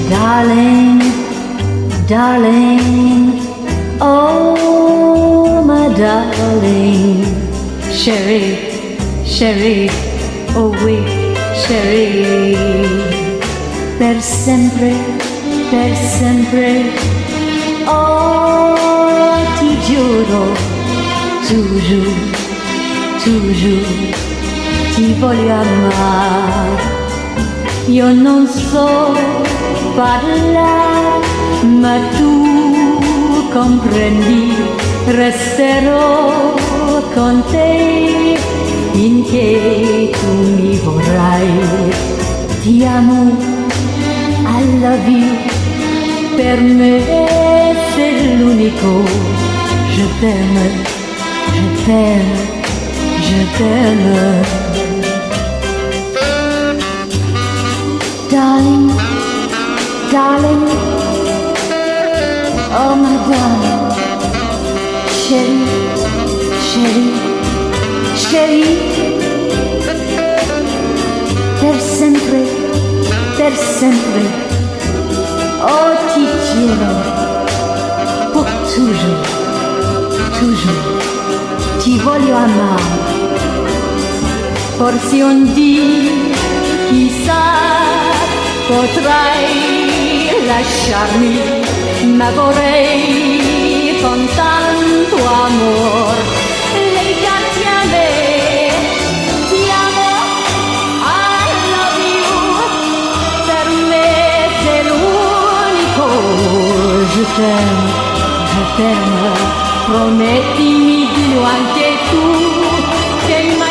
Darling, darling, oh my darling. Cherì, Cherì, oh oui, Cherì. Per sempre, oh ti giuro, toujours, toujours, ti voglio amare. Io non so parlare, ma tu comprendi, resterò con te finché tu mi vorrai. Ti amo, I love you, per me sei l'unico. Je t'aime, je t'aime, je t'aime. Darling, darling, oh my darling. Cherì, Cherì, Cherì. Per sempre, oh ti giuro, pour toujours, toujours, ti voglio amare. Forse un dì, chissà, potrai lasciarmi, ma vorrei con tanto amor legarti a me. Ti amo, I love you, per me sei l'unico. Je t'aime, promettimi dillo anche tu che mai